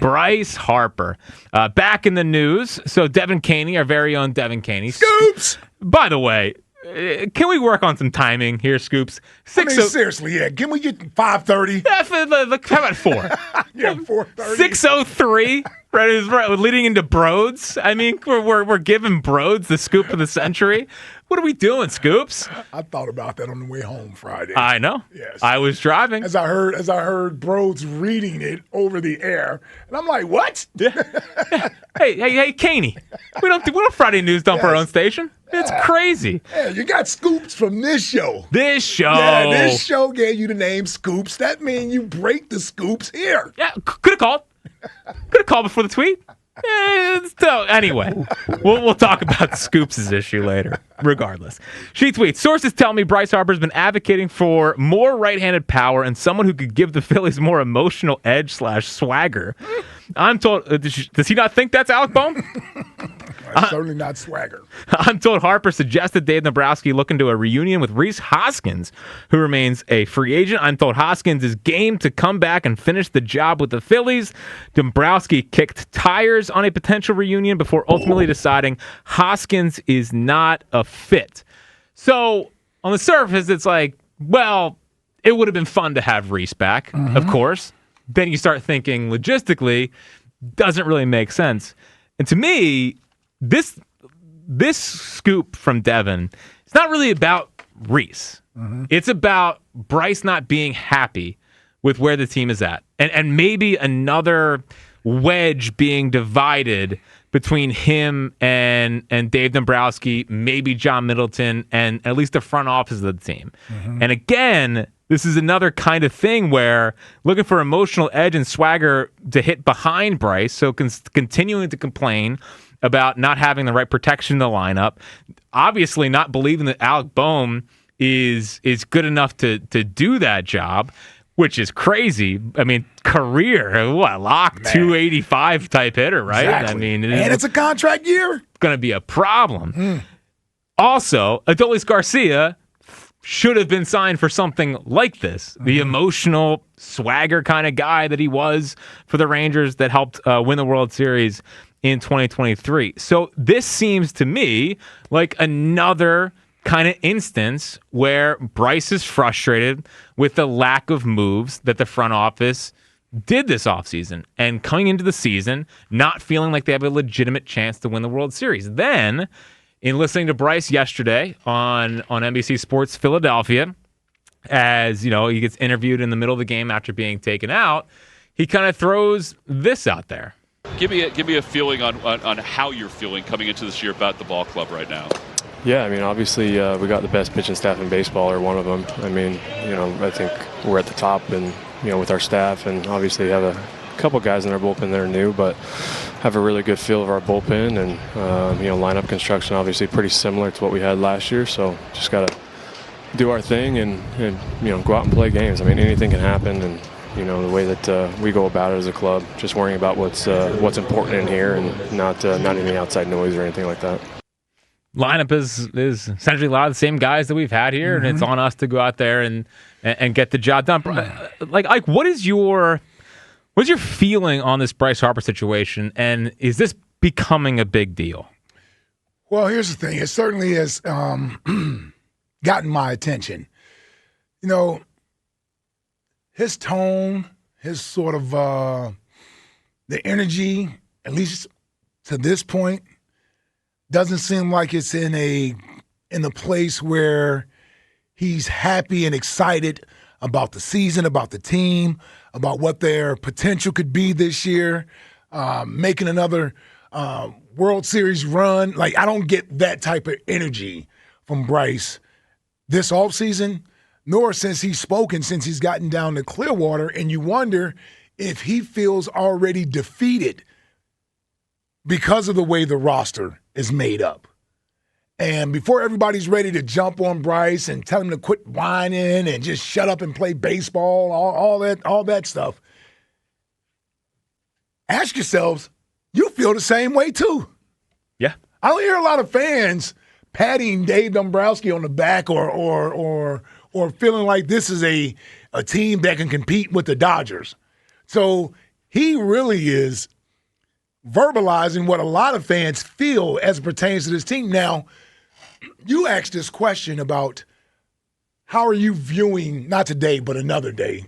Bryce Harper. Back in the news. So Devin Caney, our very own Devin Caney. Scoops! By the way, can we work on some timing here, Scoops? Seriously, yeah. Can we get 5:30? How about 4? Yeah, 4:30. 6:03, right, leading into Broads. I mean, we're giving Broads the scoop of the century. What are we doing, Scoops? I thought about that on the way home Friday. I know. Yes. I was driving. As I heard Broads reading it over the air, and I'm like, what? Yeah. Hey, Caney. We don't Friday news dump our own station. It's crazy. Yeah, you got scoops from this show. This show. Yeah, this show gave you the name Scoops. That means you break the scoops here. Yeah, could have called. Could have called before the tweet. So anyway, we'll talk about Scoops' issue later, regardless. She tweets, sources tell me Bryce Harper's been advocating for more right-handed power and someone who could give the Phillies more emotional edge / swagger. I'm told, does he not think that's Alec Bohm? Certainly not swagger. I'm told Harper suggested Dave Dombrowski look into a reunion with Rhys Hoskins, who remains a free agent. I'm told Hoskins is game to come back and finish the job with the Phillies. Dombrowski kicked tires on a potential reunion before ultimately deciding Hoskins is not a fit. So on the surface, it's like, well, it would have been fun to have Rhys back, of course. Then you start thinking logistically, doesn't really make sense. And to me, this scoop from Devin, it's not really about Rhys. It's about Bryce not being happy with where the team is at. And maybe another wedge being divided between him and Dave Dombrowski, maybe John Middleton, and at least the front office of the team. And again, this is another kind of thing where looking for emotional edge and swagger to hit behind Bryce, so continuing to complain about not having the right protection in the lineup, obviously not believing that Alec Bohm is good enough to do that job, which is crazy. I mean, career, lock 285 type hitter, right? Exactly. I mean, and it's a contract year. Going to be a problem. Also, Adolis Garcia should have been signed for something like this. The emotional swagger kind of guy that he was for the Rangers that helped win the World Series in 2023. So this seems to me like another kind of instance where Bryce is frustrated with the lack of moves that the front office did this offseason and coming into the season not feeling like they have a legitimate chance to win the World Series. Then, in listening to Bryce yesterday on NBC Sports Philadelphia, as you know, he gets interviewed in the middle of the game after being taken out, he kind of throws this out there. Give me a feeling on how you're feeling coming into this year about the ball club right now. Yeah, I mean, obviously we got the best pitching staff in baseball, or one of them. I mean, I think we're at the top, and with our staff, and obviously have a couple guys in our bullpen that are new, but have a really good feel of our bullpen, and lineup construction obviously pretty similar to what we had last year. So just got to do our thing and go out and play games. I mean, anything can happen, and the way that we go about it as a club, just worrying about what's important in here and not any outside noise or anything like that. Lineup is essentially a lot of the same guys that we've had here, and it's on us to go out there and get the job done. Like, what's your feeling on this Bryce Harper situation, and is this becoming a big deal? Well, here's the thing. It certainly has gotten my attention. His tone, his sort of the energy, at least to this point, doesn't seem like it's in a place where he's happy and excited about the season, about the team, about what their potential could be this year, making another World Series run. Like, I don't get that type of energy from Bryce this offseason, nor since he's spoken, since he's gotten down to Clearwater, and you wonder if he feels already defeated because of the way the roster is made up. And before everybody's ready to jump on Bryce and tell him to quit whining and just shut up and play baseball, all that stuff, ask yourselves, you feel the same way too. Yeah. I don't hear a lot of fans patting Dave Dombrowski on the back or feeling like this is a team that can compete with the Dodgers. So he really is verbalizing what a lot of fans feel as it pertains to this team. Now, you asked this question about how are you viewing, not today, but another day,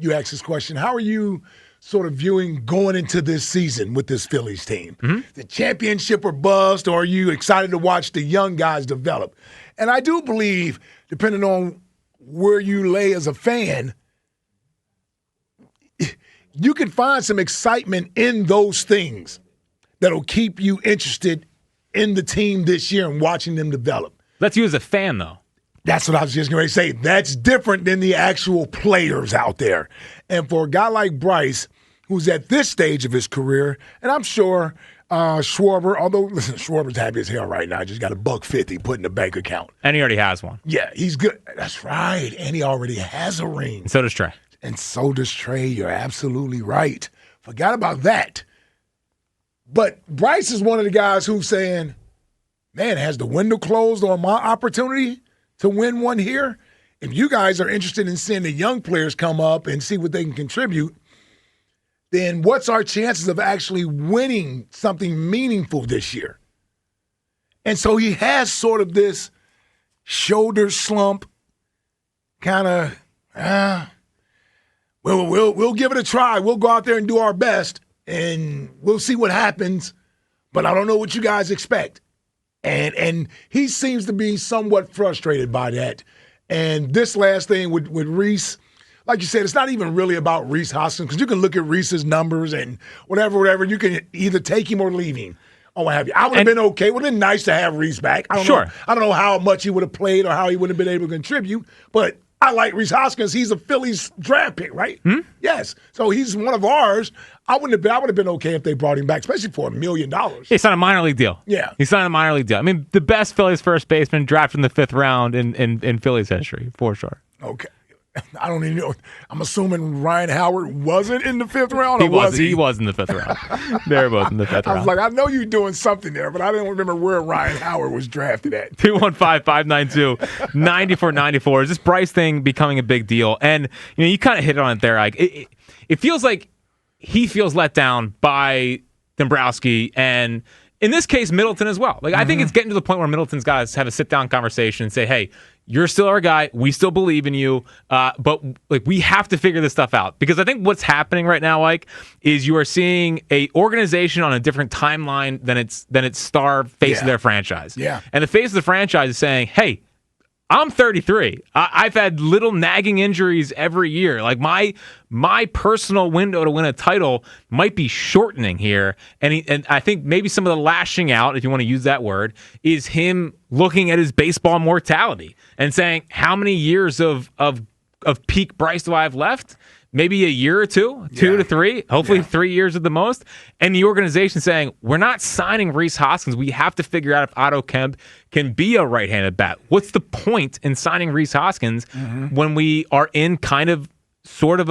you asked this question, how are you sort of viewing going into this season with this Phillies team? Mm-hmm. The championship or bust, or are you excited to watch the young guys develop? And I do believe, depending on where you lay as a fan, you can find some excitement in those things that'll keep you interested in the team this year and watching them develop. That's you as a fan, though. That's what I was just going to say. That's different than the actual players out there. And for a guy like Bryce, who's at this stage of his career, and I'm sure Schwarber, although, listen, Schwarber's happy as hell right now. Just got $150 put in the bank account. And he already has one. Yeah, he's good. That's right. And he already has a ring. And so does Trey. And so does Trey. You're absolutely right. Forgot about that. But Bryce is one of the guys who's saying, man, has the window closed on my opportunity to win one here? If you guys are interested in seeing the young players come up and see what they can contribute, then what's our chances of actually winning something meaningful this year? And so he has sort of this shoulder slump, kind of, we'll give it a try. We'll go out there and do our best, and we'll see what happens, but I don't know what you guys expect. And he seems to be somewhat frustrated by that. And this last thing with Rhys, like you said, it's not even really about Rhys Hoskins, because you can look at Rhys's numbers and whatever. You can either take him or leave him or what have you. I would have been okay. It would have been nice to have Rhys back. I don't know how much he would have played or how he would have been able to contribute, but I like Rhys Hoskins. He's a Phillies draft pick, right? Hmm? Yes. So he's one of ours. I would have been okay if they brought him back, especially for $1 million. He signed a minor league deal. Yeah. He signed a minor league deal. I mean, the best Phillies first baseman drafted in the 5th round in Phillies history, for sure. Okay. I don't even know. I'm assuming Ryan Howard wasn't in the 5th round, or He was in the 5th round. They were both in the 5th round. I was like, I know you're doing something there, but I didn't remember where Ryan Howard was drafted at. 215-592-9494. Is this Bryce thing becoming a big deal? And you kind of hit on it there. Like it feels like he feels let down by Dombrowski, and in this case, Middleton as well. Like I think it's getting to the point where Middleton's got to have a sit-down conversation and say, hey, you're still our guy. We still believe in you, but like we have to figure this stuff out, because I think what's happening right now, like, is you are seeing a organization on a different timeline than its star face of their franchise. Yeah, and the face of the franchise is saying, "Hey, I'm 33. I've had little nagging injuries every year. Like my personal window to win a title might be shortening here." And I think maybe some of the lashing out, if you want to use that word, is him looking at his baseball mortality and saying, how many years of peak Bryce do I have left? Maybe a year or two to 3, hopefully 3 years at the most. And the organization saying, we're not signing Rhys Hoskins. We have to figure out if Otto Kemp can be a right-handed bat. What's the point in signing Rhys Hoskins when we are in kind of sort of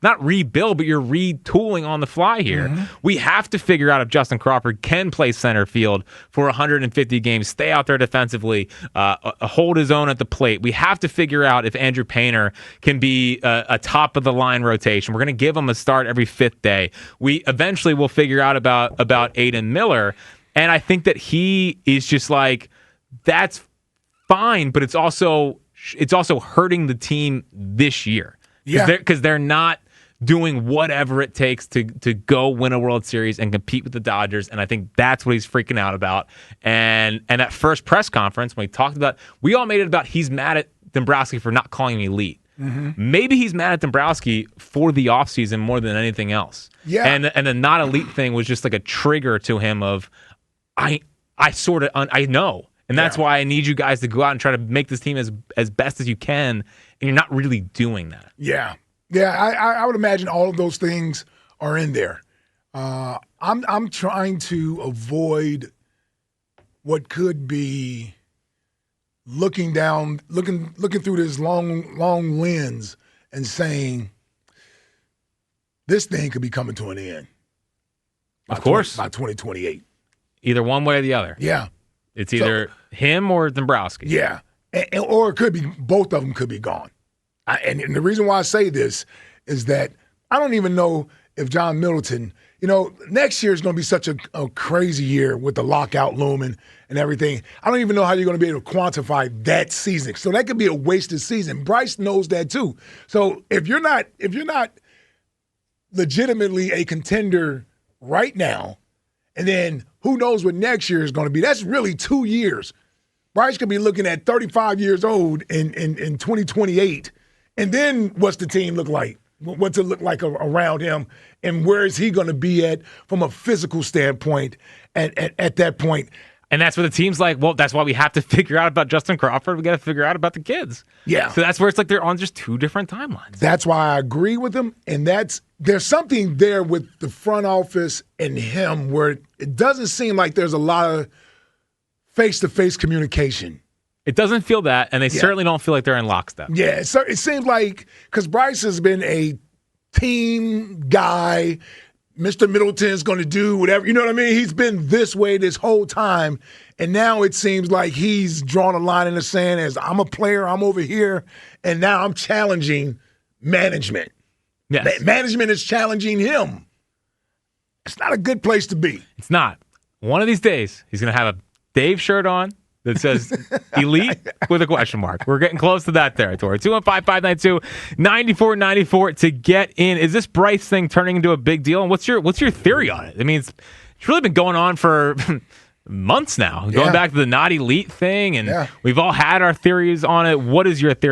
not rebuild, but you're retooling on the fly here. We have to figure out if Justin Crawford can play center field for 150 games, stay out there defensively, hold his own at the plate. We have to figure out if Andrew Painter can be a top-of-the-line rotation. We're going to give him a start every 5th day. We eventually will figure out about Aiden Miller, and I think that he is just like, that's fine, but it's also hurting the team this year. Because they're not doing whatever it takes to go win a World Series and compete with the Dodgers, and I think that's what he's freaking out about. And that first press conference, when he talked about, we all made it about he's mad at Dombrowski for not calling him elite. Maybe he's mad at Dombrowski for the offseason more than anything else. Yeah. And the not elite thing was just like a trigger to him of, I know. And that's why I need you guys to go out and try to make this team as best as you can, and you're not really doing that. Yeah. Yeah, I would imagine all of those things are in there. I'm trying to avoid what could be looking through this long lens and saying this thing could be coming to an end. Of course. By 2028. Either one way or the other. Yeah. It's either him or Dombrowski. Yeah. Or it could be, both of them could be gone. And the reason why I say this is that I don't even know if John Middleton, next year is going to be such a crazy year with the lockout looming and everything. I don't even know how you're going to be able to quantify that season. So that could be a wasted season. Bryce knows that too. So if you're not legitimately a contender right now, and then who knows what next year is going to be, that's really 2 years. Bryce could be looking at 35 years old in 2028. And then what's the team look like? What's it look like around him? And where is he going to be at from a physical standpoint at that point? And that's where the team's like, well, that's why we have to figure out about Justin Crawford. We got to figure out about the kids. Yeah. So that's where it's like they're on just two different timelines. That's why I agree with him. And there's something there with the front office and him where it doesn't seem like there's a lot of face-to-face communication. It doesn't feel that, and they certainly don't feel like they're in lockstep. Yeah, it seems like, because Bryce has been a team guy, Mr. Middleton's going to do whatever, you know what I mean? He's been this way this whole time, and now it seems like he's drawn a line in the sand as I'm a player, I'm over here, and now I'm challenging management. Yes. Management is challenging him. It's not a good place to be. It's not. One of these days, he's going to have a Dave shirt on that says elite with a question mark. We're getting close to that territory. 215-592-9494 to get in. Is this Bryce thing turning into a big deal? And what's your theory on it? I mean, it's really been going on for months now, going back to the not elite thing, and we've all had our theories on it. What is your theory?